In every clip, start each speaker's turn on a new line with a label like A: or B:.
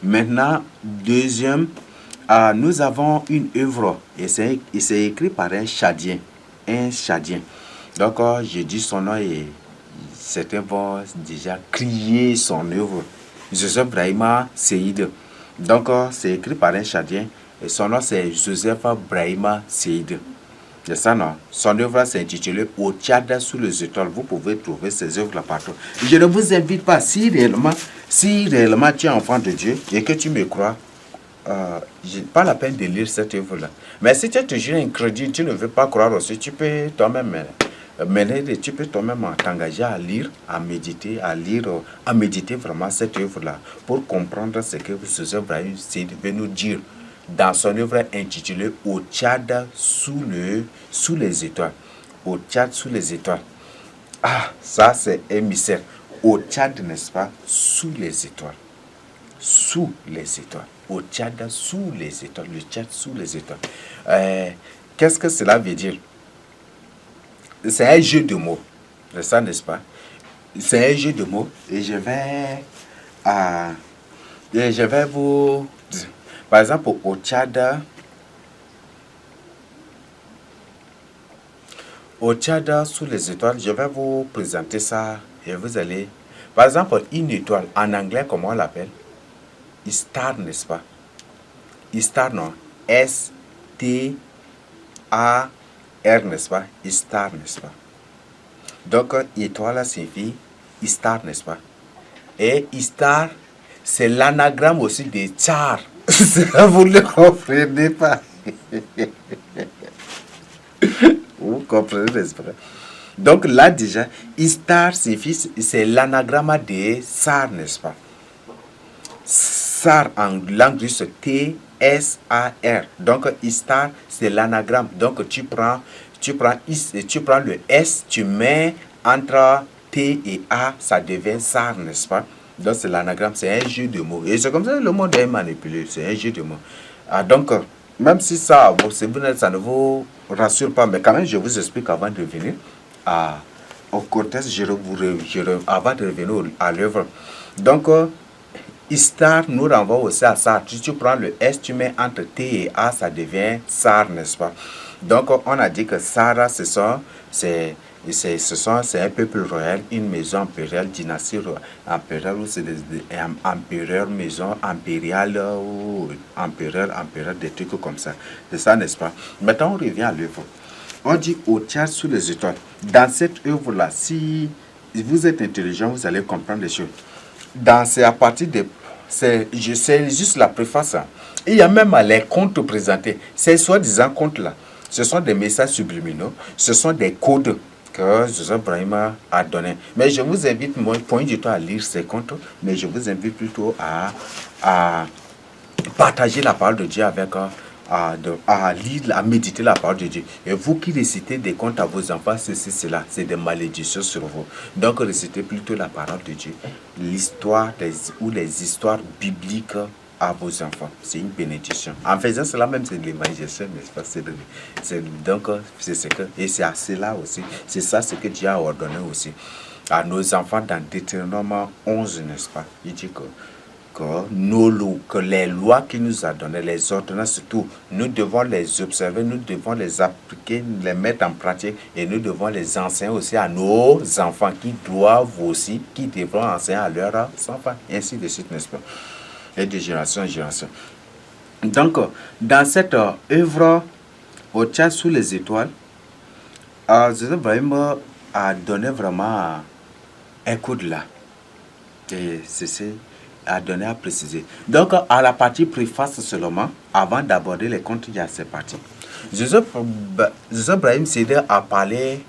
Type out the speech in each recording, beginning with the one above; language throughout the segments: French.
A: Maintenant, deuxième, nous avons une œuvre et c'est écrit par un Tchadien. Un Tchadien. Donc, je dis son nom et certains vont déjà crier son œuvre. Joseph Brahima Seïd. Donc, c'est écrit par un Tchadien et son nom c'est Joseph Brahima Seïd. C'est ça, non? Son œuvre s'est intitulée Au Tchad sous les étoiles. Vous pouvez trouver ces œuvres là partout. Je ne vous invite pas, si réellement tu es enfant de Dieu et que tu me crois, pas la peine de lire cette œuvre-là. Mais si tu es toujours incrédule, tu ne veux pas croire aussi, tu peux toi-même tu peux toi-même t'engager à lire, à méditer, à méditer vraiment cette œuvre-là pour comprendre ce que Joseph Brahim veut nous dire dans son œuvre intitulée Au Tchad sous les étoiles. Au Tchad sous les étoiles. Ah, ça c'est un mystère. Au Tchad, n'est-ce pas? Sous les étoiles. Sous les étoiles. Au Tchad sous les étoiles. Le Tchad sous les étoiles. Qu'est-ce que cela veut dire? C'est un jeu de mots. C'est ça, n'est-ce pas? C'est un jeu de mots. Et je vais vous... Par exemple, au Tchad, sous les étoiles, je vais vous présenter ça et vous allez... Par exemple, une étoile, en anglais, comment on l'appelle? Star, n'est-ce pas? Star, non? S-T-A-R, n'est-ce pas? Star, n'est-ce pas? Donc, étoile signifie Star, n'est-ce pas? Et Star, c'est l'anagramme aussi de Tsar. Vous ne le comprenez pas. Vous comprenez, n'est-ce pas? Donc là déjà, Star signifie, c'est l'anagramme de Tsar, n'est-ce pas? Tsar en langue russe, T-S-A-R. Donc Star, c'est l'anagramme. Donc tu prends le S, tu mets entre T et A, ça devient Tsar, n'est-ce pas? Donc c'est l'anagramme, c'est un jeu de mots. Et c'est comme ça que le monde est manipulé, c'est un jeu de mots. Donc, même si ça ne vous rassure pas, mais quand même, je vous explique avant de venir au cortège, avant de revenir à l'œuvre. Donc, Star nous renvoie aussi à ça. Tu prends le S, tu mets entre T et A, ça devient Sar, n'est-ce pas? Donc, on a dit que Sara, c'est un peuple royal, une maison impériale, dynastie impériale, ou c'est des empereurs, maison impériale, ou empereur, des trucs comme ça. C'est ça, n'est-ce pas? Maintenant, on revient à l'œuvre. On dit Au Tchad sous les étoiles. Dans cette œuvre-là, si vous êtes intelligent, vous allez comprendre les choses. C'est à partir de... C'est juste la préface. Il y a même les contes présentés. Ces soi-disant contes-là, ce sont des messages subliminaux, ce sont des codes que Joseph Brahima a donné. Mais je vous invite, moi, point du temps à lire ces contes, mais je vous invite plutôt à partager la parole de Dieu avec à lire, à méditer la parole de Dieu. Et vous qui récitez des contes à vos enfants, ceci, cela, c'est des malédictions sur vous. Donc récitez plutôt la parole de Dieu, l'histoire ou les histoires bibliques à vos enfants. C'est une bénédiction. En faisant cela même, c'est de l'évangélisation, n'est-ce pas? C'est ce que, et c'est à cela aussi, c'est ça ce que Dieu a ordonné aussi à nos enfants dans Deutéronome 11, n'est-ce pas? Il dit que les lois qu'il nous a données, les ordonnances surtout, nous devons les observer, nous devons les appliquer, les mettre en pratique et nous devons les enseigner aussi à nos enfants qui devront enseigner à leurs enfants, ainsi de suite, n'est-ce pas? Et de génération en génération. Donc, dans cette œuvre, Au Tchad sous les étoiles, Joseph Brahim a donné vraiment un coup de là. Et c'est à donner à préciser. Donc, à la partie préface seulement, avant d'aborder les contes, il y a ces parties. Joseph Brahim Sédé a parlé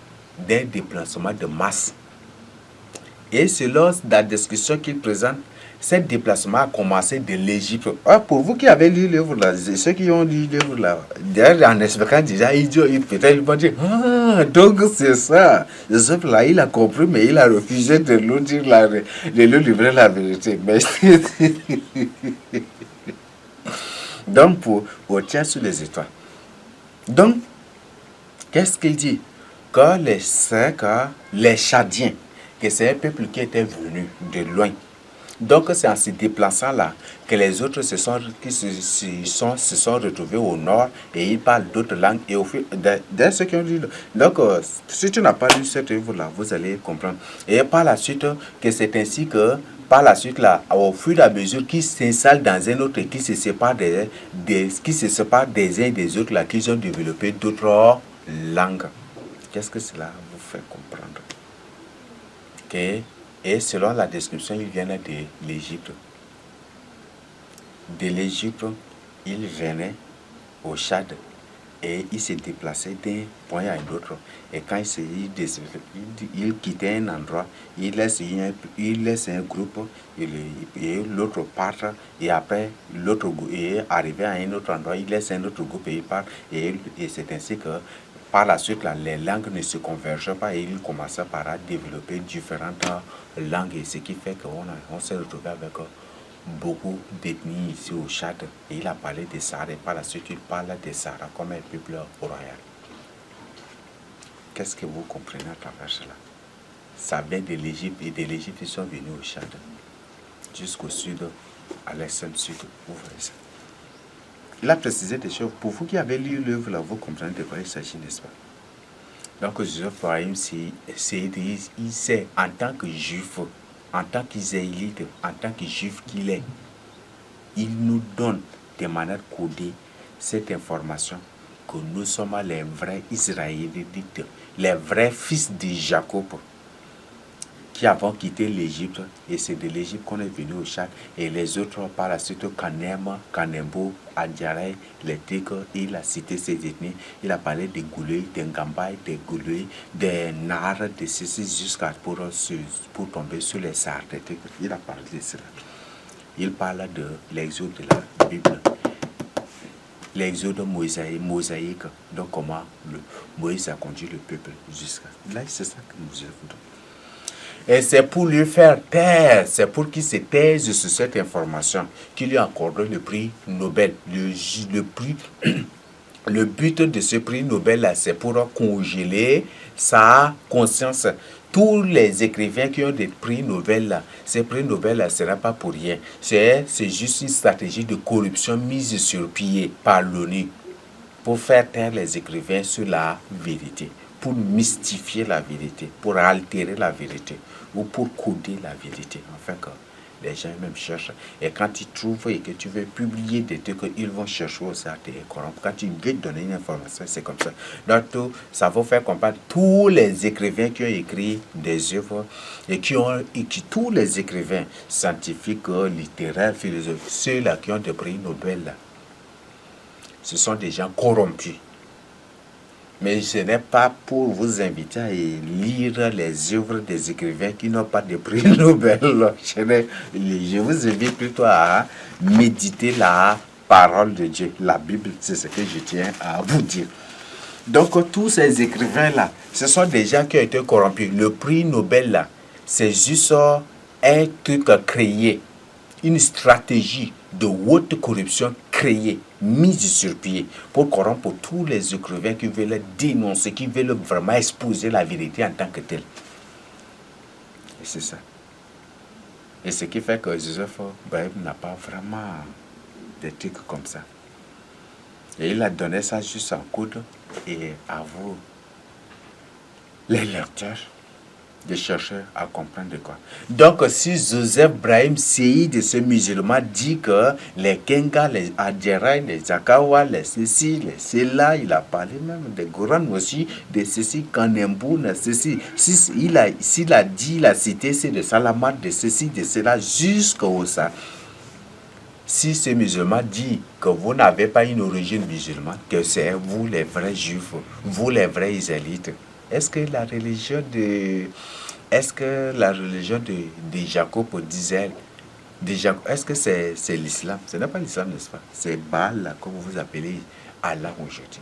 A: d'un déplacement de masse. Et selon la description qu'il présente, ce déplacement a commencé de l'Égypte. Pour vous qui avez lu l'œuvre là, ceux qui ont lu l'œuvre là, d'ailleurs en expliquant déjà, peut-être ils vont dire, donc c'est ça. Joseph là, il a compris, mais il a refusé de nous dire de nous livrer la vérité. Mais donc pour Tchad sous les étoiles. Donc, qu'est-ce qu'il dit? Que les Tchadiens, que c'est un peuple qui était venu de loin. Donc c'est en se déplaçant là que les autres se sont retrouvés au nord et ils parlent d'autres langues. Et au fil de ce qu'ils ont dit. Donc si tu n'as pas lu cette œuvre là, vous allez comprendre. Et par la suite que c'est ainsi que par la suite là, au fur et à mesure qu'ils s'installent dans un autre et qui se séparent qui se séparent des uns et des autres là, qu'ils ont développé d'autres langues. Qu'est-ce que cela vous fait comprendre? Okay. Et selon la description, ils viennent de l'Égypte. De l'Égypte, ils venaient au Tchad et ils se déplaçaient d'un point à un autre. Et quand ils quittaient un endroit, ils laissent un groupe et l'autre part. Et après, l'autre est arrivé à un autre endroit, ils laissent un autre groupe et ils partent. Et c'est ainsi que par la suite, là, les langues ne se convergent pas et ils commencent par développer différentes langues. Et ce qui fait qu'on s'est retrouvé avec beaucoup d'ethnies ici au Tchad. Et il a parlé des Sahara et par la suite, il parle des Sahara comme un peuple royal. Qu'est-ce que vous comprenez à travers cela? Ça vient de l'Égypte et de l'Égypte, ils sont venus au Tchad. Jusqu'au sud, à l'extrême sud. Vous voyez ça. Il a précisé des choses. Pour vous qui avez lu l'œuvre, là, vous comprenez de quoi il s'agit, n'est-ce pas? Donc, Joseph Brahim, il sait, en tant que juif, en tant qu'israélite, en tant que juif qu'il est, il nous donne de manière codée cette information que nous sommes les vrais Israélites, les vrais fils de Jacob qui avons quitté l'Égypte et c'est de l'Égypte qu'on est venu au Tchad et les autres par la suite Kanem, Kanembo, Adjaray, les Tigres, il a cité ces ethnies, il a parlé des Gouleux, des Ngambay, des Gouleux, des Nar, de ceci jusqu'à pour tomber sur les Sardes, il a parlé de cela. Il parle de l'exode de la Bible, l'exode mosaïque, donc comment Moïse a conduit le peuple jusqu'à là, c'est ça que nous avons. Et c'est pour lui faire taire, c'est pour qu'il se taise sur cette information qu'il lui a accordé le prix Nobel. Le but de ce prix Nobel, c'est pour congeler sa conscience. Tous les écrivains qui ont des prix Nobel, ces prix Nobel ne sera pas pour rien. C'est juste une stratégie de corruption mise sur pied par l'ONU pour faire taire les écrivains sur la vérité, pour mystifier la vérité, pour altérer la vérité ou pour coder la vérité. Enfin, que les gens même cherchent. Et quand ils trouvent et que tu veux publier des trucs, ils vont chercher aussi à te corrompre. Quand tu veux donner une information, c'est comme ça. Donc, ça va faire comprendre tous les écrivains qui ont écrit des œuvres et tous les écrivains scientifiques, littéraires, philosophiques, ceux-là qui ont des prix Nobel, là, ce sont des gens corrompus. Mais ce n'est pas pour vous inviter à lire les œuvres des écrivains qui n'ont pas de prix Nobel. Je vous invite plutôt à méditer la parole de Dieu. La Bible, c'est ce que je tiens à vous dire. Donc, tous ces écrivains-là, ce sont des gens qui ont été corrompus. Le prix Nobel, là, c'est juste un truc créé, une stratégie de haute corruption créée, mise sur pied pour corrompre tous les écrivains qui veulent dénoncer, qui veulent vraiment exposer la vérité en tant que telle. Et c'est ça. Et ce qui fait que Joseph Brahim n'a pas vraiment des trucs comme ça. Et il a donné ça juste en coude et à vous, les lecteurs, de chercher à comprendre de quoi. Donc, si Joseph Brahim Seïd, ce musulman, dit que les Kenga, les Adjeraï, les Akawa, les ceci, les cela, il a parlé même des Goran aussi, de ceci, Kanembu, de ceci. S'il a dit, il a cité, c'est de Salamat, de ceci, de cela, jusqu'au ça. Si ce musulman dit que vous n'avez pas une origine musulmane, que c'est vous les vrais juifs, vous les vrais israélites, est-ce que la religion de Jacob d'Israël, est-ce que c'est l'islam? Ce n'est pas l'islam, n'est-ce pas? C'est Baal, comme vous appelez Allah aujourd'hui.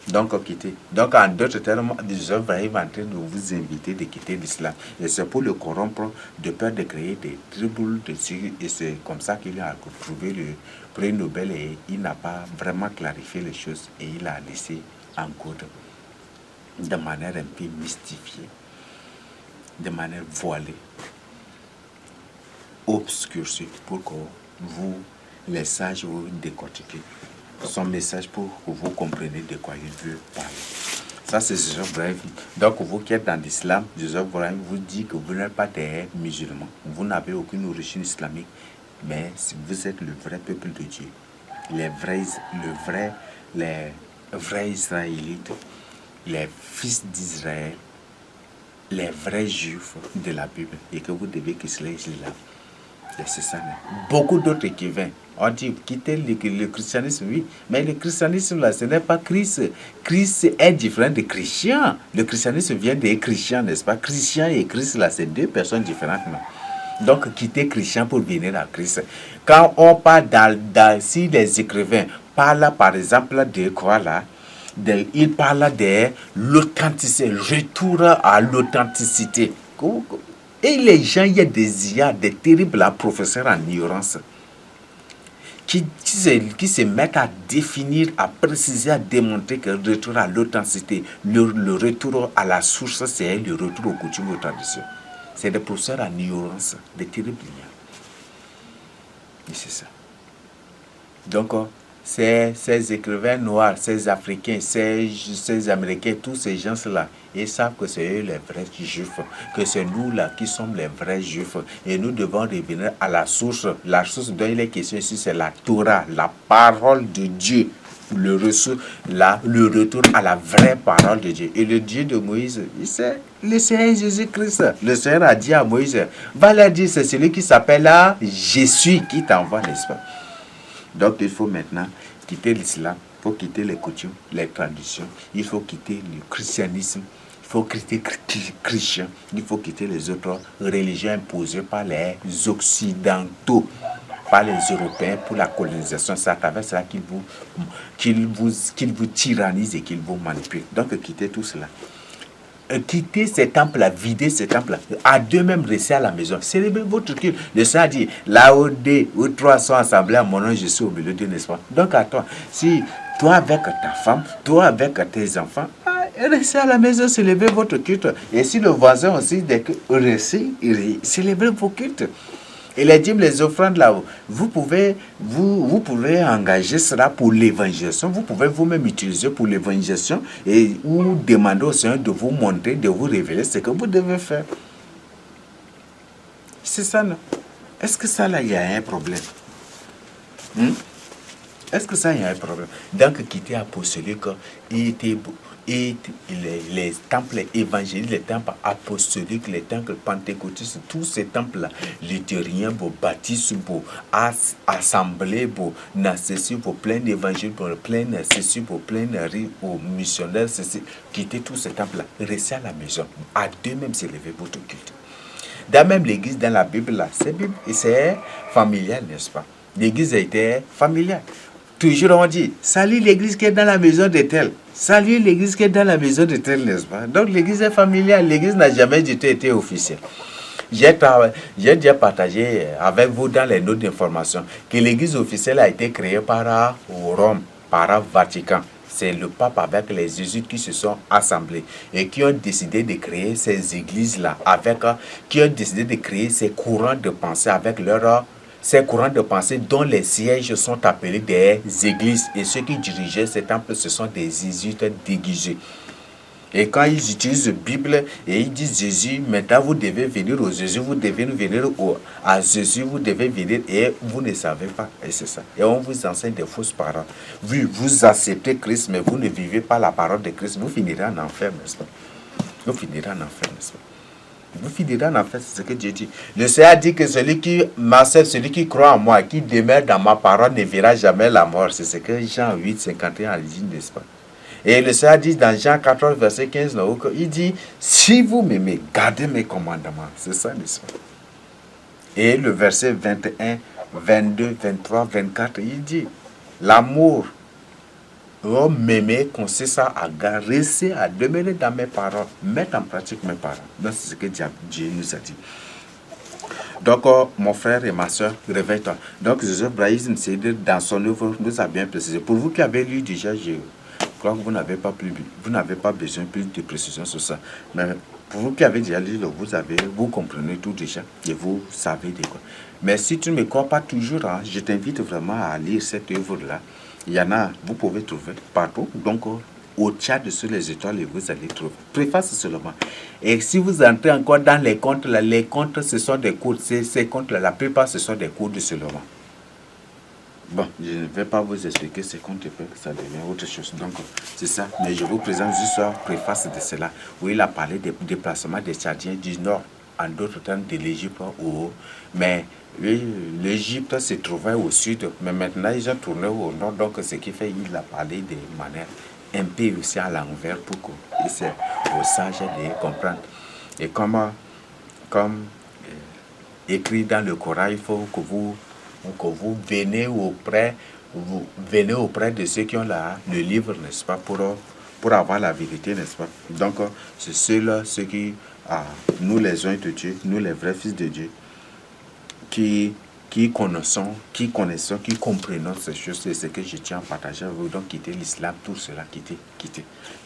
A: Donc, quittez. Donc, en d'autres termes, Joseph Brahim est en train de vous inviter de quitter l'islam. Et c'est pour le corrompre, de peur de créer des tribus dessus. Et c'est comme ça qu'il a trouvé le prix Nobel et il n'a pas vraiment clarifié les choses. Et il a laissé en code de manière un peu mystifiée, de manière voilée. obscurci pour que vous, les sages, vous décortiquez son message pour que vous compreniez de quoi il veut parler. Ça, c'est Joseph Brahim. Donc, vous qui êtes dans l'islam, Joseph Brahim vous dit que vous n'êtes pas des musulmans. Vous n'avez aucune origine islamique, mais vous êtes le vrai peuple de Dieu. Les vrais Israélites, les fils d'Israël, les vrais juifs de la Bible, et que vous devez quitter l'islam. C'est ça. Beaucoup d'autres écrivains ont dit quitter le christianisme, oui, mais le christianisme là, ce n'est pas Christ. Christ est différent de Christian. Le christianisme vient des chrétiens, n'est-ce pas? Christian et Christ là, c'est deux personnes différentes. Non? Donc quitter Christian pour venir à Christ. Quand on parle si les écrivains parlent par exemple de quoi là, ils parlent de l'authenticité, retour à l'authenticité. Et les gens, il y a des terribles professeurs en ignorance qui se mettent à définir, à préciser, à démontrer que le retour à l'authenticité, le retour à la source, c'est le retour aux coutumes et aux traditions. C'est des professeurs en ignorance, des terribles ignorants. Et c'est ça. Donc, ces écrivains noirs, ces Africains, ces Américains, tous ces gens-là, ils savent que c'est eux les vrais juifs, que c'est nous-là qui sommes les vrais juifs. Et nous devons revenir à la source. La source dont il est question ici, c'est la Torah, la parole de Dieu. Le retour à la vraie parole de Dieu. Et le Dieu de Moïse, c'est le Seigneur Jésus-Christ. Le Seigneur a dit à Moïse, va leur dire, c'est celui qui s'appelle là, Jésus qui t'envoie, n'est-ce pas? Donc il faut maintenant quitter l'islam, il faut quitter les coutumes, les traditions, il faut quitter le christianisme, il faut quitter chrétien, il faut quitter les autres religions imposées par les occidentaux, par les Européens pour la colonisation. C'est à travers cela qu'ils vous tyrannisent et qu'ils vous manipulent. Donc quittez tout cela. Quitter ces temples-là, vider ces temples-là, à deux-mêmes rester à la maison, célébrez votre culte. Le Seigneur a dit, là où deux ou trois sont assemblés à mon nom, je suis au milieu d'eux, n'est-ce pas? Donc à toi, si toi avec ta femme, toi avec tes enfants, restez à la maison, célébrez votre culte. Et si le voisin aussi, restez, célébrez vos cultes. Et les dîmes, les offrandes là, vous pouvez engager cela pour l'évangélisation. Vous pouvez vous-même utiliser pour l'évangélisation ou demander au Seigneur de vous montrer, de vous révéler ce que vous devez faire. C'est ça, non? Est-ce que ça là, il y a un problème? Est-ce que ça, il y a un problème? Donc, quitter apostolique, et les temples évangéliques, les temples apostoliques, les temples pentecôtistes, tous ces temples-là, luthériens, baptistes, assemblées, ceci, plein d'évangiles, plein ceci, plein aux missionnaires, ceci, quitter tous ces temples-là, restez à la maison, à deux-mêmes s'élever votre culte. Dans même l'église, dans la Bible, là, c'est familial, n'est-ce pas? L'église a été familiale. Toujours on dit, salut l'église qui est dans la maison de tel. Salut l'église qui est dans la maison de tel, n'est-ce pas? Donc l'église est familiale, l'église n'a jamais du tout été officielle. J'ai déjà partagé avec vous dans les notes d'information que l'église officielle a été créée par Rome, par Vatican. C'est le pape avec les jésuites qui se sont assemblés et qui ont décidé de créer ces églises-là, qui ont décidé de créer ces courants de pensée avec ces courants de pensée dont les sièges sont appelés des églises. Et ceux qui dirigeaient ces temples, ce sont des jésuites déguisés. Et quand ils utilisent la Bible et ils disent Jésus, maintenant vous devez venir au Jésus, vous devez venir à Jésus, vous devez venir et vous ne savez pas. Et c'est ça. Et on vous enseigne des fausses paroles. Vous acceptez Christ, mais vous ne vivez pas la parole de Christ. Vous finirez en enfer, n'est-ce pas? Vous finirez en enfer, n'est-ce pas? Vous finirez en enfer, c'est ce que Dieu dit. Le Seigneur dit que celui qui croit en moi, qui demeure dans ma parole, ne verra jamais la mort. C'est ce que Jean 8, 51 dit, n'est-ce pas? Et le Seigneur dit dans Jean 14, verset 15, il dit, si vous m'aimez, gardez mes commandements. C'est ça, n'est-ce pas? Et le verset 21, 22, 23, 24, il dit, l'amour, m'aimer consiste à rester, à demeurer dans mes paroles, mettre en pratique mes paroles. Donc c'est ce que Dieu nous a dit. Donc, mon frère et ma soeur, réveille-toi. Donc, Joseph Brahim, dans son œuvre, nous a bien précisé. Pour vous qui avez lu déjà, je crois que vous n'avez pas besoin de plus de précision sur ça. Mais Pour vous qui avez déjà lu, vous comprenez tout déjà et vous savez de quoi. Mais si tu ne me crois pas toujours, hein, je t'invite vraiment à lire cette œuvre-là. Il y en a, vous pouvez trouver partout. Donc, au Tchad sur les étoiles, vous allez trouver. Préface seulement. Et si vous entrez encore dans les contes, là, les contes, ce sont des cours. Ces contes-là, la plupart, ce sont des cours de seulement. Bon, je ne vais pas vous expliquer ce qu'on te fait, que ça devient autre chose. Donc, c'est ça. Mais je vous présente juste la préface de cela, où il a parlé des déplacements des Tchadiens du Nord, en d'autres termes de l'Égypte au haut. Mais l'Égypte se trouvait au sud, mais maintenant ils ont tourné au nord. Donc, ce qui fait qu'il a parlé de manière un peu aussi à l'envers pour que c'est aux sages de comprendre. Et comme écrit dans le Coran, il faut que vous venez auprès de ceux qui ont le livre, n'est-ce pas, pour avoir la vérité, n'est-ce pas. Donc, c'est ceux-là, ceux qui, nous les uns de Dieu, nous les vrais fils de Dieu, qui connaissons, qui comprenons ces choses, c'est ce que je tiens à partager avec vous. Donc, quitter l'islam, tout cela, quitter.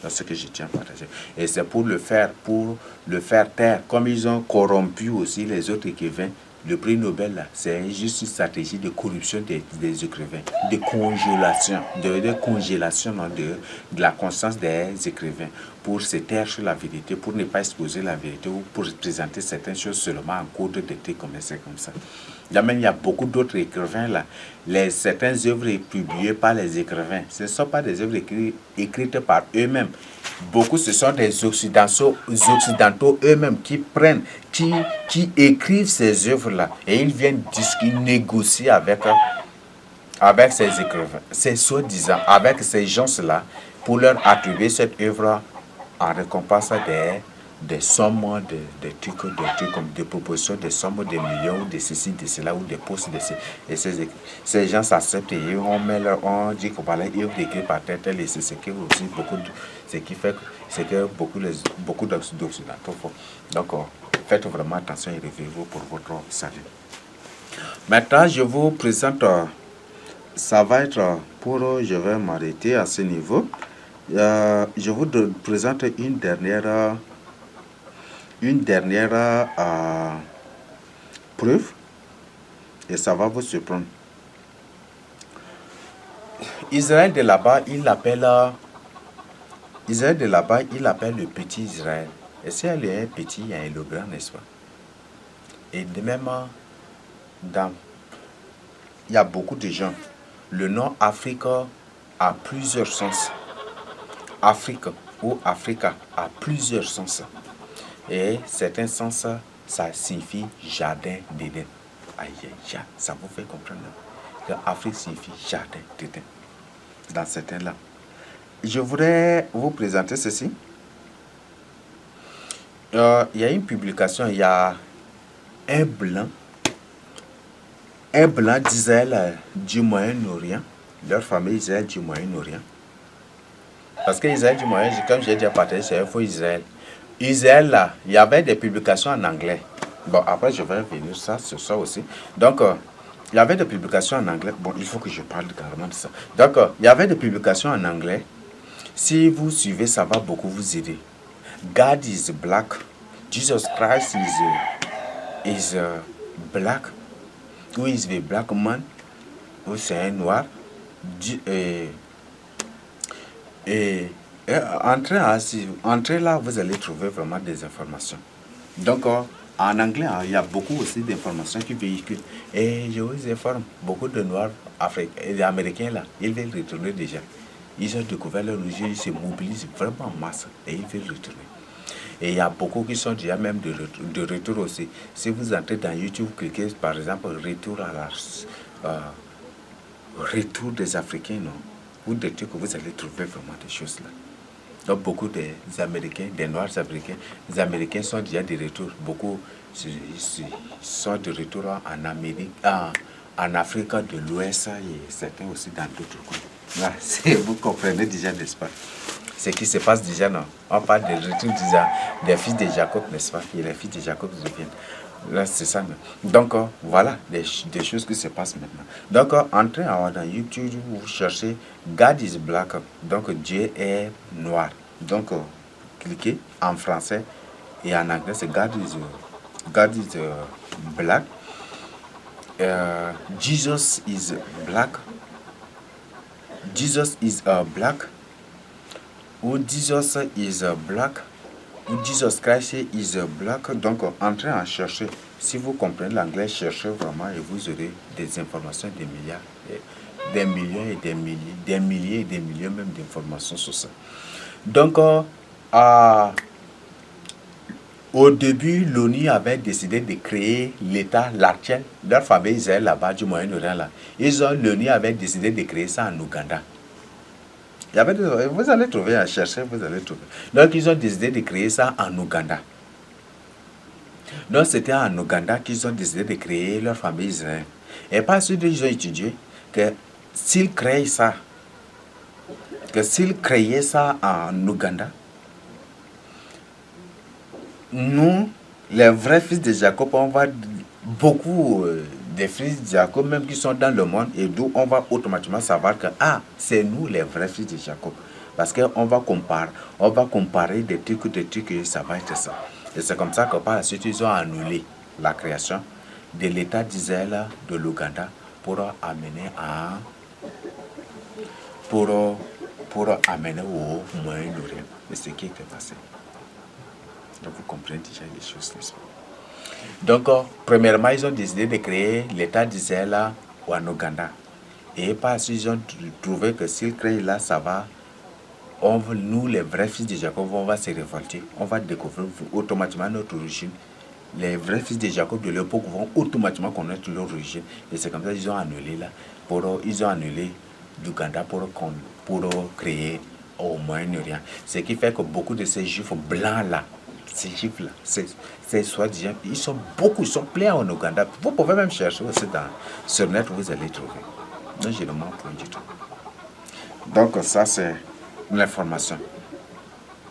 A: C'est ce que je tiens à partager. Et c'est pour le faire taire, comme ils ont corrompu aussi les autres écrivains. Le prix Nobel, c'est juste une stratégie de corruption des écrivains, de congélation de la conscience des écrivains, pour se taire sur la vérité, pour ne pas exposer la vérité ou pour présenter certaines choses seulement en cours de thé comme ça. Il y a beaucoup d'autres écrivains là. Certaines œuvres publiées par les écrivains, ce ne sont pas des œuvres écrites par eux-mêmes. Beaucoup, ce sont des occidentaux eux-mêmes qui prennent, qui écrivent ces œuvres-là. Et ils viennent négocier avec ces écrivains, ces soi-disant, avec ces gens-là, pour leur attribuer cette œuvre en récompense des sommes, des trucs comme des propositions, des sommes, des millions, de ceci, de cela, ou des postes de ceci. Et ces gens s'acceptent et on dit que voilà, ils ont écrit par tête, et c'est ce qui aussi beaucoup d'occidentaux font. Donc, faites vraiment attention et réveillez-vous pour votre salut. Maintenant, je vous présente, ça va être je vais m'arrêter à ce niveau. Je vous présente une dernière preuve et ça va vous surprendre. Israël de là-bas, il l'appelle le petit Israël. Et si elle est un petit, il y a le grand, n'est-ce pas? Et de même, il y a beaucoup de gens. Le nom Afrique a plusieurs sens. Afrique ou Africa a plusieurs sens. Et certains sens, ça signifie jardin d'Éden. Aïe, ça vous fait comprendre que Afrique signifie jardin d'Éden. Dans certains là. Je voudrais vous présenter ceci. Il y a une publication, il y a un blanc d'Israël du Moyen-Orient, leur famille Israël du Moyen-Orient. Parce que Israël du Moyen, comme j'ai déjà partagé, c'est un faux Israël. Israël, là, il y avait des publications en anglais. Bon, après, je vais revenir sur ça aussi. Donc, il y avait des publications en anglais. Bon, il faut que je parle carrément de ça. Donc, il y avait des publications en anglais. Si vous suivez, ça va beaucoup vous aider. God is black. Jesus Christ is black. Who is the black man? Ou c'est un noir. Entrez là, vous allez trouver vraiment des informations. Donc, en anglais, il y a beaucoup aussi d'informations qui véhiculent. Et je vous informe, beaucoup de Noirs Américains, là, ils veulent retourner déjà. Ils ont découvert leur religion, ils se mobilisent vraiment en masse et ils veulent retourner. Et il y a beaucoup qui sont déjà même de retour aussi. Si vous entrez dans YouTube, cliquez par exemple retour des Africains, non? Vous dites que vous allez trouver vraiment des choses là. Donc beaucoup des Américains, des Noirs Américains, les Américains sont déjà de retour. Beaucoup sont de retour en Amérique, en Afrique de l'Ouest et certains aussi dans d'autres coins. Là, vous comprenez déjà, n'est-ce pas? Ce qui se passe déjà, non? On parle de retour des fils de Jacob, n'est-ce pas? Et les fils de Jacob reviennent. Là, c'est ça. Donc, voilà des choses qui se passent maintenant. Donc, entrez dans YouTube, vous cherchez God is black. Donc, Dieu est noir. Donc, cliquez en français Et en anglais, c'est God is black. Jesus is black. Jesus is black. Ou Jesus is black. Ou Jesus Christ is black. Donc, entrez en chercher. Si vous comprenez l'anglais, cherchez vraiment et vous aurez des informations, des milliards, des millions et des milliers, des milliers et des millions même d'informations sur ça. Donc, au début, l'ONU avait décidé de créer l'État l'actuel, leur famille Israël là-bas du Moyen-Orient là. L'ONU avait décidé de créer ça en Ouganda. Vous allez trouver à chercher, vous allez trouver. Donc, ils ont décidé de créer ça en Ouganda. Donc, c'était en Ouganda qu'ils ont décidé de créer leur famille Israël. Et par suite, ils ont étudié que s'ils créaient ça, en Ouganda, nous, les vrais fils de Jacob, on va beaucoup des fils de Jacob, même qui sont dans le monde, et d'où on va automatiquement savoir que c'est nous les vrais fils de Jacob. Parce qu'on va comparer des trucs, et ça va être ça. Et c'est comme ça que par la suite, ils ont annulé la création de l'État d'Israël de l'Ouganda pour amener au Moyen-Orient. Et ce qui était passé. Donc vous comprenez déjà les choses, n'est-ce pas? Donc, premièrement, ils ont décidé de créer l'État d'Israël en Ouganda. Et parce qu'ils ont trouvé que s'ils créent là, ça va. Nous, les vrais fils de Jacob, on va se révolter. On va découvrir automatiquement notre origine. Les vrais fils de Jacob de l'époque vont automatiquement connaître leur origine. Et c'est comme ça qu'ils ont annulé là. Ils ont annulé l'Ouganda pour créer au Moyen-Orient. Ce qui fait que beaucoup de ces juifs blancs là, ces juifs-là, ces soi-disant, ils sont pleins en Ouganda. Vous pouvez même chercher aussi sur net, vous allez trouver. Non, je ne mens pas du tout. Donc, ça, c'est l'information.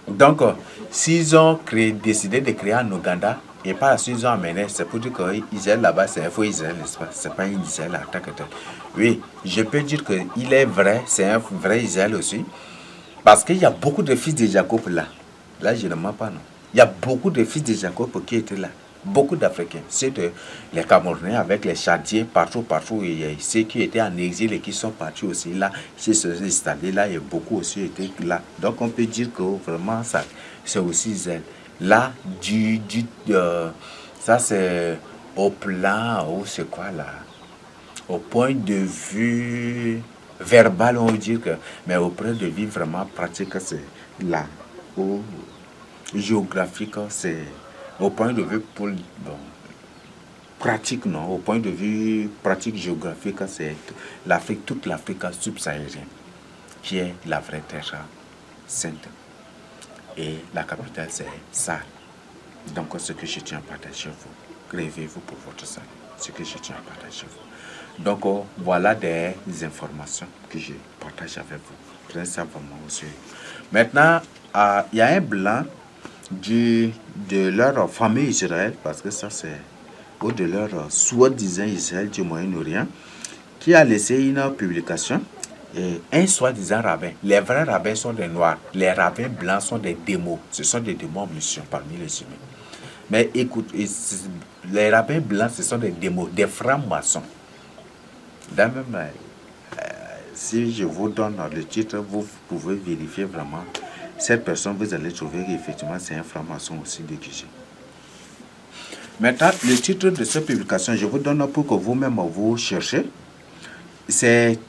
A: Donc, s'ils ont décidé de créer en Ouganda, et par la suite, ils ont amené, c'est pour dire qu'Israël là-bas, c'est un faux Israël, n'est-ce pas? C'est pas un Israël en tant que tel. Oui, je peux dire qu'il est vrai, c'est un vrai Israël aussi, parce qu'il y a beaucoup de fils de Jacob là. Là, je ne mens pas, non. Il y a beaucoup de fils de Jacob qui étaient là. Beaucoup d'Africains. C'est les Camerounais avec les Chadiens, partout. Il y a ceux qui étaient en exil et qui sont partis aussi là. Qui se sont installés là et beaucoup aussi étaient là. Donc on peut dire que vraiment ça, c'est aussi Israël. Là, ça c'est au plan, c'est quoi là? Au point de vue verbal, on veut dire que, mais au point de vue vraiment pratique, c'est là. Géographique, c'est au point de vue pratique, non. Au point de vue pratique géographique, c'est l'Afrique, toute l'Afrique subsaharienne, qui est la vraie terre sainte. Et la capitale, c'est ça. Donc, ce que je tiens à partager vous, rêvez-vous pour votre salut. Ce que je tiens à partager vous. Donc, voilà des informations que je partage avec vous. Très simplement aussi. Maintenant, il y a un blanc de leur famille Israël, parce que ça c'est ou de leur soi-disant Israël du Moyen-Orient, qui a laissé une publication et un soi-disant rabbin. Les vrais rabbins sont des noirs, les rabbins blancs sont des démos, ce sont des démons en mission parmi les humains. Mais écoute, les rabbins blancs ce sont des démos, des francs-maçons. Dans même, si je vous donne le titre, vous pouvez vérifier vraiment. Cette personne, vous allez trouver qu'effectivement, c'est un franc-maçon aussi déguisé. Maintenant, le titre de cette publication, je vous donne pour que vous-même vous cherchez. C'est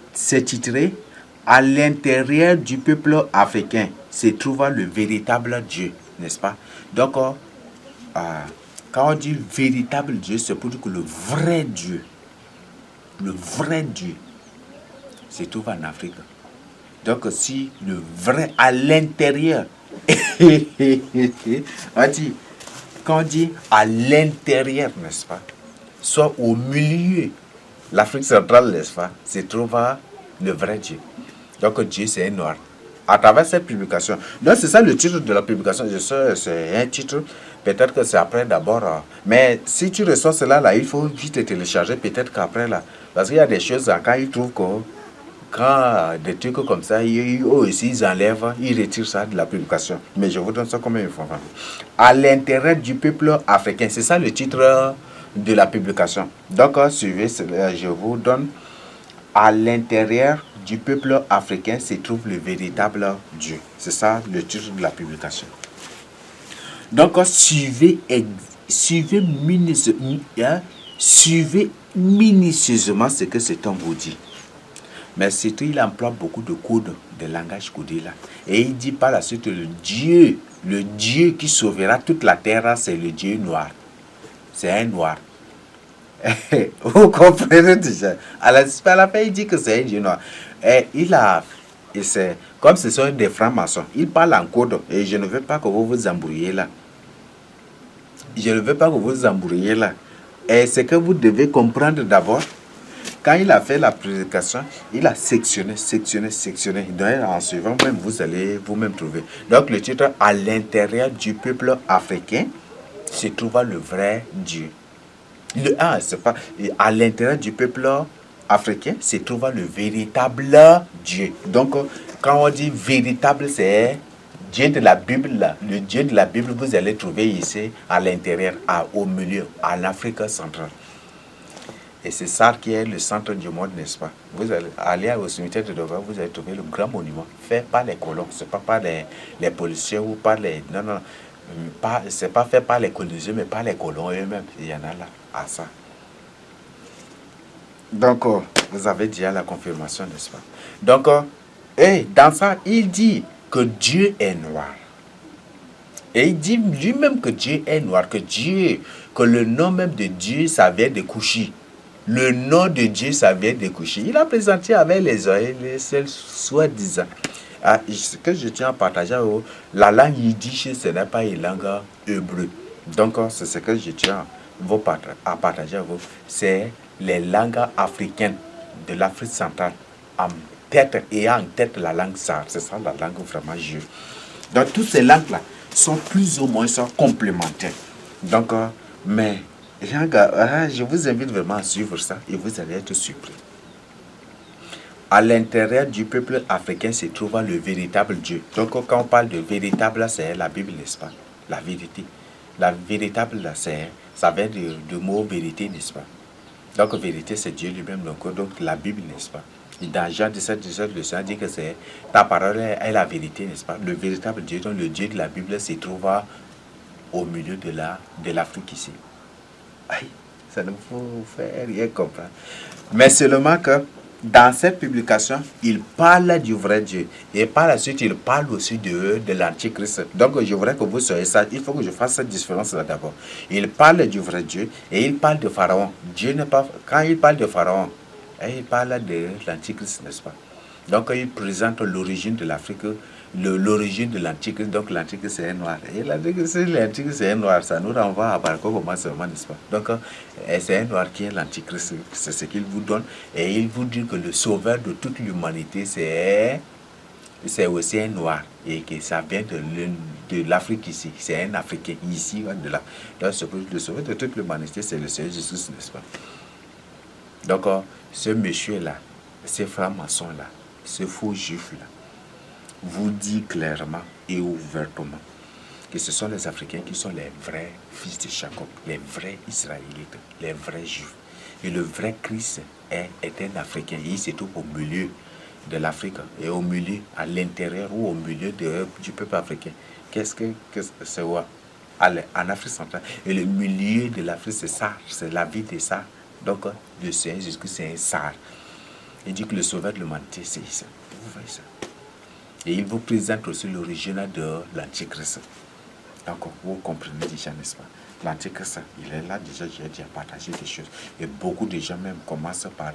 A: titré « À l'intérieur du peuple africain se trouve le véritable Dieu », n'est-ce pas? Donc, quand on dit « véritable Dieu », c'est pour dire que le vrai Dieu se trouve en Afrique. Donc, si le vrai à l'intérieur, quand on dit à l'intérieur, n'est-ce pas, soit au milieu, l'Afrique centrale, n'est-ce pas, se trouve le vrai Dieu. Donc, Dieu, c'est un noir. À travers cette publication, donc c'est ça le titre de la publication. Je sais, c'est un titre, peut-être que c'est après d'abord. Mais si tu reçois cela là, il faut vite télécharger, peut-être qu'après là. Parce qu'il y a des choses, quand ils trouvent que quand des trucs comme ça, eux aussi, ils enlèvent, ils retirent ça de la publication. Mais je vous donne ça comme information. À l'intérêt du peuple africain, c'est ça le titre de la publication. Donc, suivez, je vous donne à l'intérieur du peuple africain se trouve le véritable Dieu. C'est ça le titre de la publication. Donc, suivez minutieusement ce que cet homme vous dit. Mais surtout, il emploie beaucoup de codes, de langage codé là. Et il dit par la suite, le Dieu qui sauvera toute la terre, c'est le Dieu noir. C'est un noir. Vous comprenez déjà. À la fin, il dit que c'est un Dieu noir. Et comme ce sont des francs-maçons, il parle en code. Et je ne veux pas que vous vous embrouillez là. Je ne veux pas que vous vous embrouillez là. Et ce que vous devez comprendre d'abord, quand il a fait la prédication, il a sectionné. Donc, en suivant, même, vous allez vous-même trouver. Donc, le titre, à l'intérieur du peuple africain, se trouva le vrai Dieu. C'est pas. À l'intérieur du peuple africain, se trouva le véritable Dieu. Donc, quand on dit véritable, c'est Dieu de la Bible, là. Le Dieu de la Bible, vous allez trouver ici, à l'intérieur, au milieu, en Afrique centrale. Et c'est ça qui est le centre du monde, n'est-ce pas? Vous allez aller au cimetière de Dover, vous allez trouver le grand monument fait par les colons. Ce n'est pas par les policiers ou par les... Non. Ce n'est pas fait par les colonisés, mais par les colons eux-mêmes. Il y en a là, à ça. Donc, vous avez déjà la confirmation, n'est-ce pas? Donc, dans ça, il dit que Dieu est noir. Et il dit lui-même que Dieu est noir, que le nom même de Dieu, ça vient de Couchi. Le nom de Dieu, ça vient de Couchi. Il a présenté avec les oreilles, soi-disant. Ce que je tiens à partager, la langue yiddish, ce n'est pas une langue hébreu. Donc, c'est ce que je tiens à partager avec vous. C'est les langues africaines de l'Afrique centrale, ayant en tête la langue sar. C'est ça la langue vraiment juive. Donc, toutes ces langues-là sont plus ou moins complémentaires. Donc, mais je vous invite vraiment à suivre ça et vous allez être surpris. À l'intérieur du peuple africain se trouve le véritable Dieu. Donc, quand on parle de véritable, c'est la Bible, n'est-ce pas? La vérité. La véritable, ça vient du mot vérité, n'est-ce pas? Donc, vérité, c'est Dieu lui-même. Donc, la Bible, n'est-ce pas? Et dans Jean 17, le Seigneur dit que ta parole est la vérité, n'est-ce pas? Le véritable Dieu, donc le Dieu de la Bible, se trouve au milieu de l'Afrique ici. Aïe, ça ne vous fait rien comprendre. Mais seulement que dans cette publication, il parle du vrai Dieu. Et par la suite, il parle aussi de l'Antichrist. Donc, je voudrais que vous soyez ça. Il faut que je fasse cette différence-là d'abord. Il parle du vrai Dieu et il parle de Pharaon. Dieu n'est pas... Quand il parle de Pharaon, il parle de l'Antichrist, n'est-ce pas? Donc, il présente l'origine de l'Afrique, l'origine de l'Antichrist. Donc, l'Antichrist, c'est un noir. Et l'Antichrist, c'est un noir. Ça nous renvoie à Barco commencement, n'est-ce pas? Donc, c'est un noir qui est l'Antichrist. C'est ce qu'il vous donne. Et il vous dit que le sauveur de toute l'humanité, c'est aussi un noir. Et que ça vient de l'Afrique ici. C'est un Africain ici, de là. Donc, le sauveur de toute l'humanité, c'est le Seigneur Jésus, n'est-ce pas? Donc, ce monsieur-là, ces francs-maçons-là, ce faux juif-là, vous dit clairement et ouvertement que ce sont les Africains qui sont les vrais fils de Jacob, les vrais Israélites, les vrais Juifs. Et le vrai Christ est un Africain. Il se trouve au milieu de l'Afrique et au milieu, à l'intérieur ou au milieu du peuple africain. Qu'est-ce que c'est en Afrique centrale? Et le milieu de l'Afrique, c'est ça, c'est la vie de ça. Donc, le Seigneur Jésus, c'est un sar. Il dit que le sauveur de l'humanité, c'est ça. Vous voyez ça? Et il vous présente aussi l'origine de l'Antichrist. Donc, vous comprenez déjà, n'est-ce pas? L'Antichrist, il est là déjà, j'ai déjà partagé des choses. Et beaucoup de gens même commencent par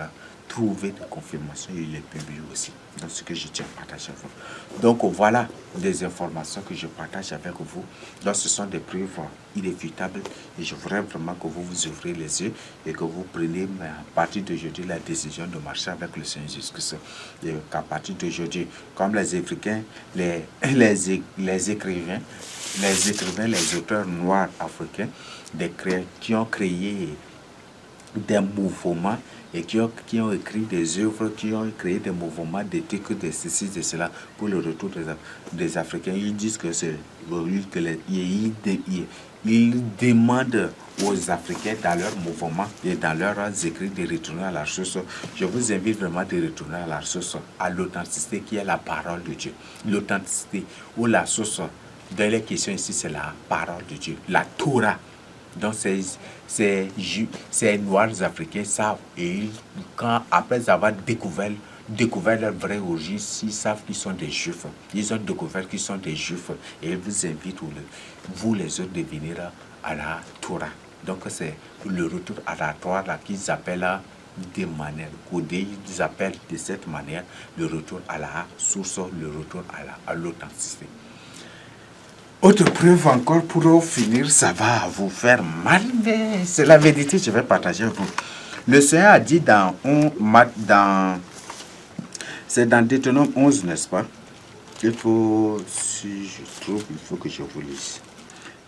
A: trouver des confirmations et les publient aussi. Donc, ce que je tiens à partager avec vous. Donc, voilà des informations que je partage avec vous. Donc, ce sont des preuves inévitables. Et je voudrais vraiment que vous vous ouvrez les yeux et que vous preniez à partir d'aujourd'hui la décision de marcher avec le Seigneur Jésus-Christ. Et qu'à partir d'aujourd'hui, comme les Africains, les écrivains, les auteurs noirs africains, qui ont créé des mouvements et qui ont écrit des œuvres, qui ont créé des mouvements d'éthique, de ceci, de cela, pour le retour des Africains. Ils disent que c'est ils demandent aux Africains dans leurs mouvements et dans leurs écrits de retourner à la source. Je vous invite vraiment de retourner à la source, à l'authenticité qui est la parole de Dieu. L'authenticité ou la source de les questions ici, c'est la parole de Dieu, la Torah. Donc ces Noirs africains savent, et quand, après avoir découvert leur vraie origine, ils savent qu'ils sont des Juifs. Ils ont découvert qu'ils sont des Juifs et ils vous invitent, vous les autres, de venir à la Torah. Donc c'est le retour à la Torah qu'ils appellent de manière codée, ils appellent de cette manière le retour à la source, le retour à l'authenticité. Autre preuve encore pour finir, ça va vous faire mal, mais c'est la vérité, je vais partager avec vous. Le Seigneur a dit c'est dans Deutéronome 11, n'est-ce pas? Si je trouve, il faut que je vous lise.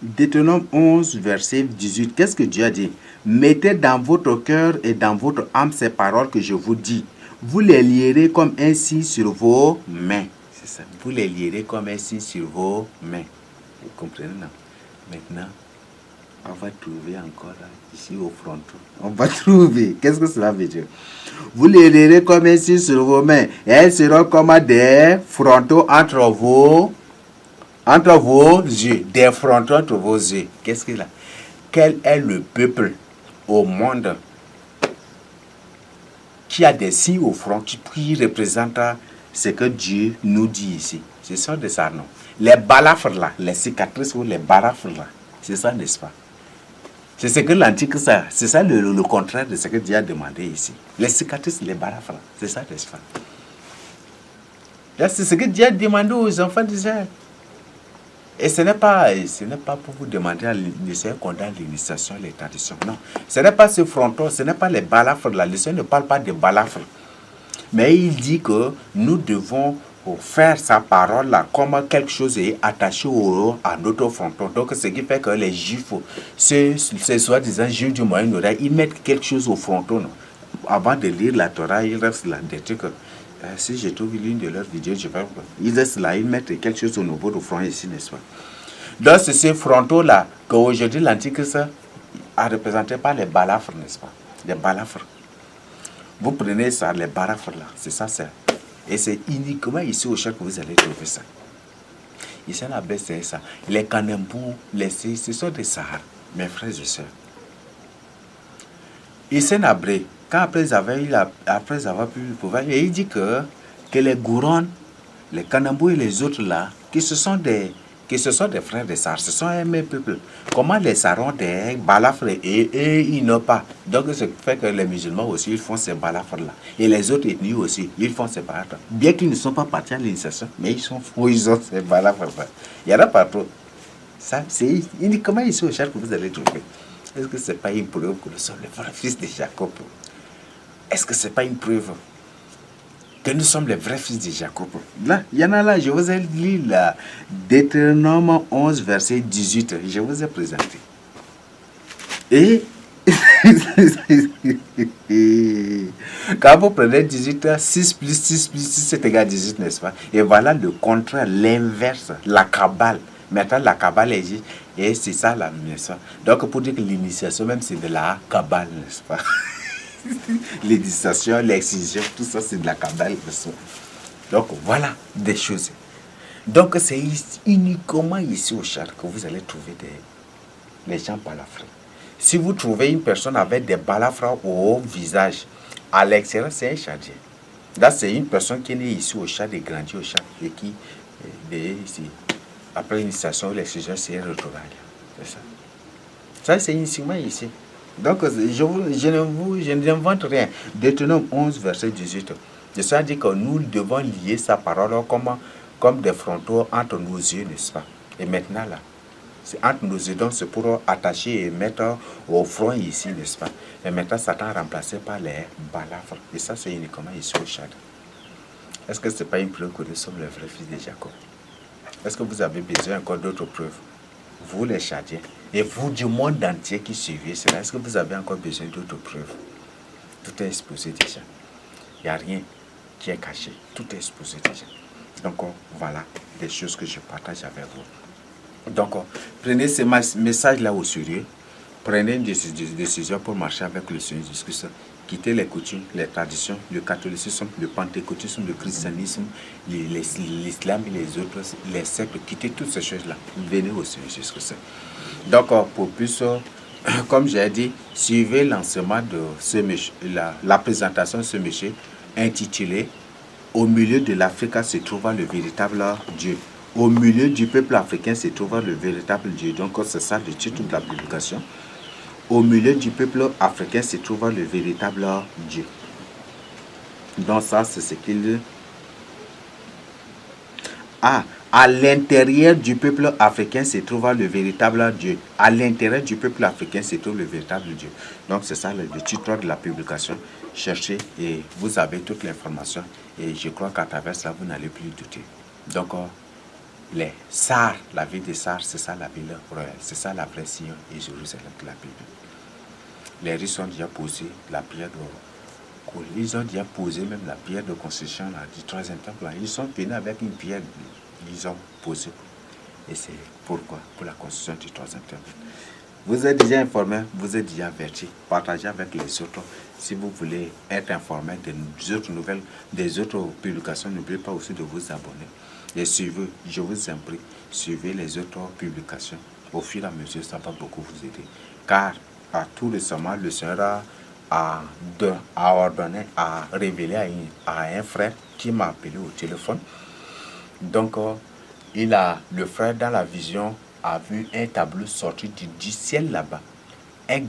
A: Deutéronome 11, verset 18, qu'est-ce que Dieu a dit? Mettez dans votre cœur et dans votre âme ces paroles que je vous dis. Vous les lierez comme un signe sur vos mains. C'est ça. Vous les lierez comme un signe sur vos mains. Vous comprenez, non? Maintenant, on va trouver encore là, ici au fronton. On va trouver. Qu'est-ce que cela veut dire? Vous les lirez comme un signe sur vos mains. Et elles seront comme des frontons entre vos yeux. Des frontons entre vos yeux. Qu'est-ce qu'il a? Quel est le peuple au monde qui a des signes au front qui représentent ce que Dieu nous dit ici? Ce sont des sarnons. Les balafres là, les cicatrices ou les balafres là, c'est ça, n'est-ce pas? C'est ce que l'antique, ça, c'est ça le contraire de ce que Dieu a demandé ici. Les cicatrices, les balafres là, c'est ça, n'est-ce pas? Là, c'est ce que Dieu a demandé aux enfants d'Israël. Et ce n'est pas pour vous demander à l'Israël qu'on donne l'initiation, les traditions. Non, ce n'est pas ce fronton, ce n'est pas les balafres là. L'Israël ne parle pas de balafres. Mais il dit que nous devons faire sa parole là comme quelque chose est attaché à notre fronton. Donc ce qui fait que les Juifs, ces soi-disant Juifs du Moyen-Orient, ils mettent quelque chose au fronton. Non? Avant de lire la Torah, ils restent là des trucs. Si je trouve l'une de leurs vidéos, je vais voir. Ils restent là, ils mettent quelque chose au niveau du front ici, n'est-ce pas? Donc c'est ce fronton là qu'aujourd'hui l'Antique a représenté par les balafres, n'est-ce pas? Les balafres. Vous prenez ça, les balafres là, c'est ça, c'est. Et c'est uniquement ici au Tchad que vous allez trouver ça. Ici à la baisse, c'est ça. Les Kanembou, ce sont des Sahara, mes frères et sœurs. Ici à Nabré, quand après avoir pu le pouvoir, il dit que les Gourons, les Kanembou et les autres là, que ce sont des frères des Sahara, ce sont un même peuple. Comment les Sahara ont des balafres et ils n'ont pas? Donc, ce qui fait que les musulmans aussi, ils font ces balafres-là. Et les autres ethnies aussi, ils font ces balafres. Bien qu'ils ne sont pas partis à l'initiation, mais ils ont ces balafres-là. Il y en a partout. Ça, c'est uniquement ici au Tchad que vous allez trouver. Est-ce que ce n'est pas une preuve que nous sommes les vrais fils de Jacob? Est-ce que ce n'est pas une preuve que nous sommes les vrais fils de Jacob? Là, il y en a là, je vous ai lu là, Deutéronome 11, verset 18, je vous ai présenté. Et quand vous prenez 18, 6 plus 6 plus 6, c'est égal à 18, n'est-ce pas? Et voilà le contraire, l'inverse, la Kabbale. Maintenant, la Kabbale est dit, et c'est ça la mission. Donc, pour dire que l'initiation même, c'est de la Kabbale, n'est-ce pas? L'initiation, l'excision, tout ça, c'est de la Kabbale. Donc, voilà des choses. Donc, c'est uniquement ici au Tchad que vous allez trouver les gens balafrés. Si vous trouvez une personne avec des balafres au visage, à l'extérieur, c'est un Tchadien. Là, c'est une personne qui est née ici au Tchad et grandie au Tchad et qui est ici. Après l'initiation, l'excision, c'est retourné. C'est ça. Ça, c'est uniquement ici. Donc, je n'invente rien. Deutéronome 11, verset 18. Je suis dit que nous devons lier sa parole comme des frontons entre nos yeux, n'est-ce pas? Et maintenant, là, c'est entre nos yeux, donc c'est pour attacher et mettre au front ici, n'est-ce pas? Et maintenant, Satan remplacé par les balafres. Et ça, c'est uniquement ici au Tchad. Est-ce que ce n'est pas une preuve que nous sommes les vrais fils de Jacob? Est-ce que vous avez besoin encore d'autres preuves? vous les Tchadiens, et vous du monde entier qui suivez cela, est-ce que vous avez encore besoin d'autres preuves? Tout est exposé déjà. Il n'y a rien qui est caché. Tout est exposé déjà. Donc, voilà des choses que je partage avec vous. Donc, prenez ces messages-là au sérieux. Prenez une décision pour marcher avec le Seigneur Jésus-Christ. Quittez les coutumes, les traditions, le catholicisme, le pentecôtisme, le christianisme, l'islam et les autres, les sectes. Quittez toutes ces choses-là. Venez au Seigneur Jésus-Christ. Donc, pour plus, comme j'ai dit, suivez l'enseignement de ce monsieur, la présentation de ce monsieur intitulé « Au milieu de l'Afrique se trouve le véritable Dieu ». Au milieu du peuple africain se trouve le véritable Dieu. Donc, c'est ça le titre de la publication. Au milieu du peuple africain se trouve le véritable Dieu. Donc, ça, c'est ce qu'il... à l'intérieur du peuple africain se trouve le véritable Dieu. À l'intérieur du peuple africain se trouve le véritable Dieu. Donc, c'est ça le titre de la publication. Cherchez et vous avez toute l'information. Et je crois qu'à travers ça, vous n'allez plus douter. Donc, les Sars, la ville des Sars, c'est ça la ville royale. C'est ça la vraie Sion et Jérusalem de la Bible. Les riches ont déjà posé la pierre de... Ils ont déjà posé même la pierre de construction là, du troisième temple. Ils sont venus avec une pierre. Ils ont posé. Et c'est pourquoi? Pour la construction du troisième temple. Vous êtes déjà informé, vous êtes déjà averti. Partagez avec les autres. Si vous voulez être informé des autres nouvelles, des autres publications, n'oubliez pas aussi de vous abonner. Et suivez, je vous en prie, suivez les autres publications. Au fur et à mesure, ça va beaucoup vous aider. Car à tout récemment, le Seigneur a ordonné, a révélé à un frère qui m'a appelé au téléphone. Donc, le frère dans la vision a vu un tableau sorti du ciel là-bas. Un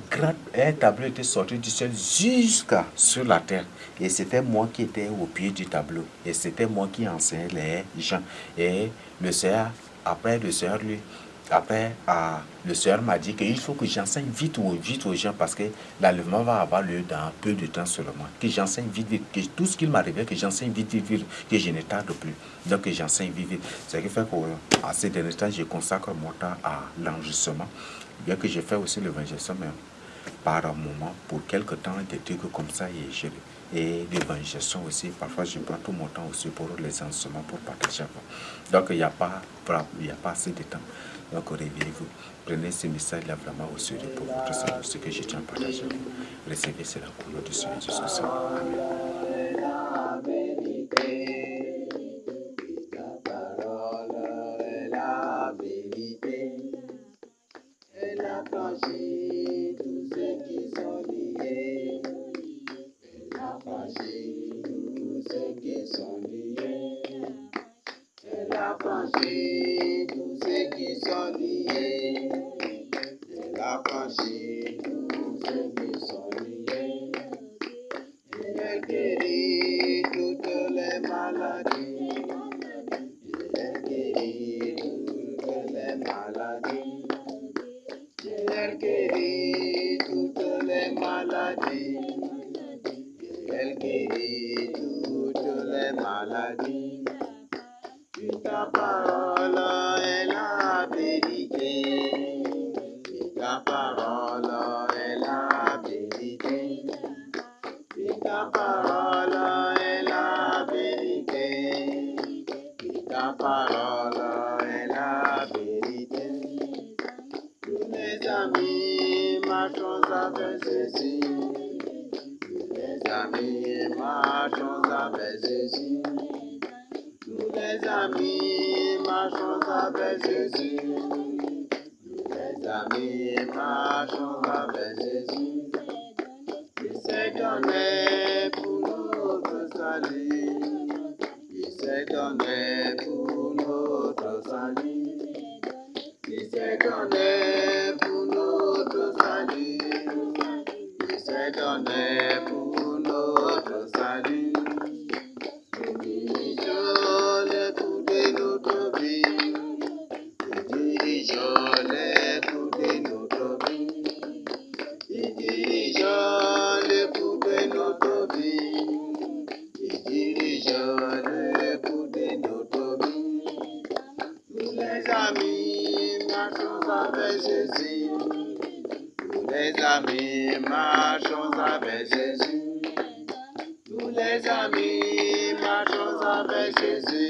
A: tableau était sorti du ciel jusqu'à sur la terre. Et c'était moi qui étais au pied du tableau. Et c'était moi qui enseignais les gens. Et le Seigneur, le Seigneur m'a dit qu'il faut que j'enseigne vite aux gens parce que l'enlèvement va avoir lieu dans peu de temps seulement. Que j'enseigne vite, que tout ce qu'il m'a révélé, que j'enseigne vite, que je ne tarde plus. Donc que j'enseigne vite. Ce qui fait qu'à ces derniers temps, je consacre mon temps à l'enregistrement. Bien que je fais aussi l'évangélisation, mais par un moment, pour quelque temps, des trucs comme ça, et l'évangélisation aussi. Parfois, je prends tout mon temps aussi pour les enseignements, pour partager. Donc, il n'y a pas assez de temps. Donc, réveillez-vous. Prenez ce message-là vraiment au sérieux pour votre salut, ce que je tiens à partager avec vous. Recevez cela au nom de Seigneur Jésus-Christ.
B: Affranchit tous ceux qui sont liés. Elle affranchit tous ceux qui sont liés. Elle affranchit tous ceux qui sont liés. Elle affranchit tous ceux qui sont liés. Elle guérit toutes les maladies. Elle guérit toutes les maladies. Elle guérit toutes les maladies. Elle guérit toutes les maladies. Puis ta parole est la vérité. Puis ta parole est la vérité. Puis ta parole est la vérité. Puis ta parole est la vérité. Les amis marchons avec Jésus. Les amis marchons avec Jésus. Nous les amis marchons avec Jésus. Nous les amis marchons avec Jésus. Il s'est donné pour notre salut. Il s'est donné pour notre salut. Il s'est donné pour notre salut. Il s'est donné pour notre salut. Nous dirigeons les coups de notre vie. Nous dirigeons les coups de notre vie. Nous dirigeons les coups de notre vie. Nous dirigeons les coups de notre vie. Nous les amis marchons
A: avec Jésus. Tous les amis, marchons avec Jésus. Tous les amis, marchons avec Jésus.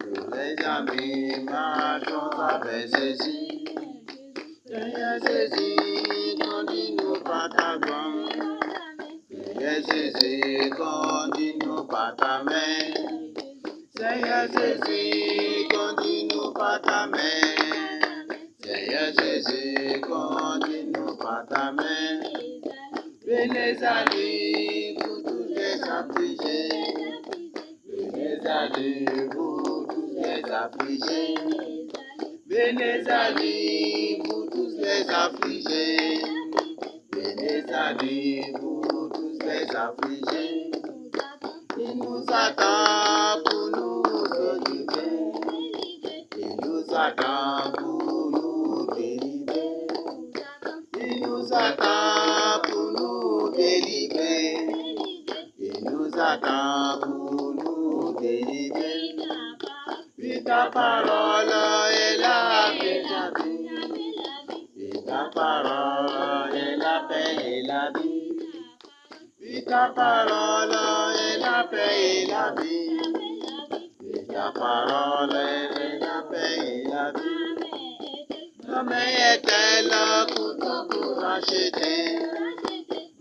A: Tous les amis, marchons avec Jésus. Seigneur Jésus, conduis-nous par ta grâce. Seigneur Jésus, conduis-nous par ta main. Seigneur Jésus, conduis-nous par ta main. Seigneur Jésus, conduis-nous par ta main. Venez à lui pour tous les affligés. Venez à lui pour tous les affligés. Venez à lui pour tous les affligés. Venez à lui pour tous les affligés. Il nous attend pour nous délivrer. Il nous attend pour nous délivrer. Il nous attend pour nous délivrer. Il nous attend pour nous délivrer. Puis ta parole est la vie. Puis ta parole est la paix et la vie. Puis ta parole est la paix et la vie. Puis ta parole est la paix et la vie. Ma main est-elle couteau pour acheter?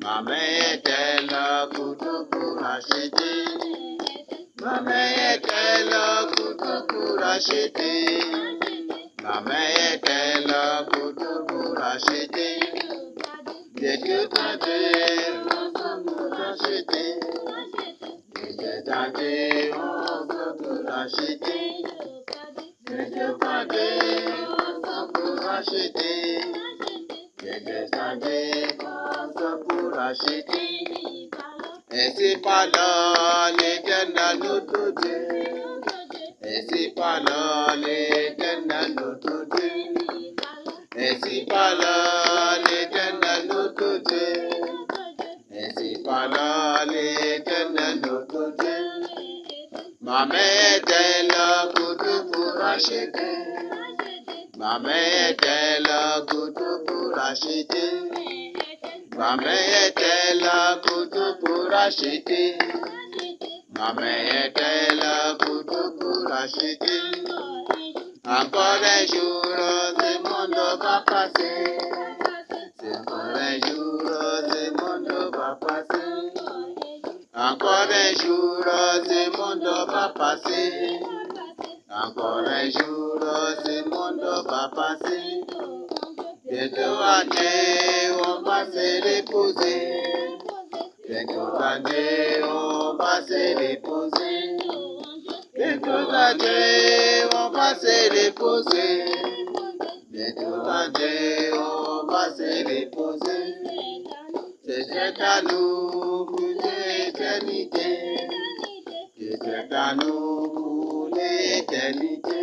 A: Ma main est-elle couteau pour acheter? Ma main est-elle couteau pour acheter? Ma main est-elle couteau pour acheter? Dieu tenté, on peut nous acheter. Dieu tenté, on peut nous acheter. Dieu tenté, on peut nous acheter. Dieu tenté, on peut nous acheter. Et c'est pas là l'Éternel notre Dieu. Et c'est pas là l'Éternel notre Dieu. Et c'est pas là l'Éternel notre Dieu. Et c'est pas là l'Éternel notre Dieu. Ma main est-elle couteau pour acheter? Ma main est-elle couteau pour acheter? Ma main est-elle couteau pour acheter? Ma main est-elle couteau pour acheter? Encore un jour, ce monde va passer. Encore un jour, ce monde va passer. Encore un jour, ce monde va passer. Encore un jour, ce monde va passer. Bientôt année, on va se reposer. Bientôt année, on va se reposer. Bientôt année, on va se reposer. Bientôt année, on va se reposer. C'est à nous pour l'éternité. C'est à nous pour l'éternité.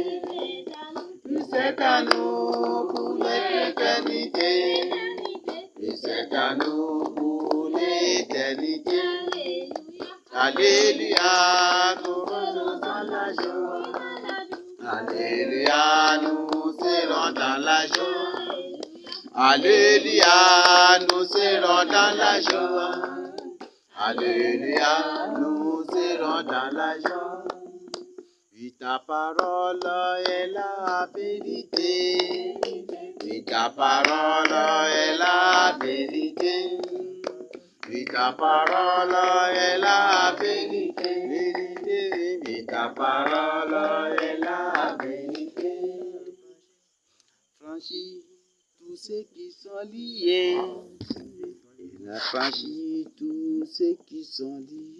A: C'est à nous pour l'éternité. C'est à nous pour l'éternité. Alléluia, nous serons dans la joie. Alléluia, nous serons dans la joie. Alléluia, nous serons dans la joie. Alléluia, nous serons dans la joie. Et ta parole est la vérité. Et ta parole est la vérité. Et ta parole est la vérité. Et ta parole est la vérité. Franchis tous ceux qui sont liés. Il a franchi tous ceux qui sont liés.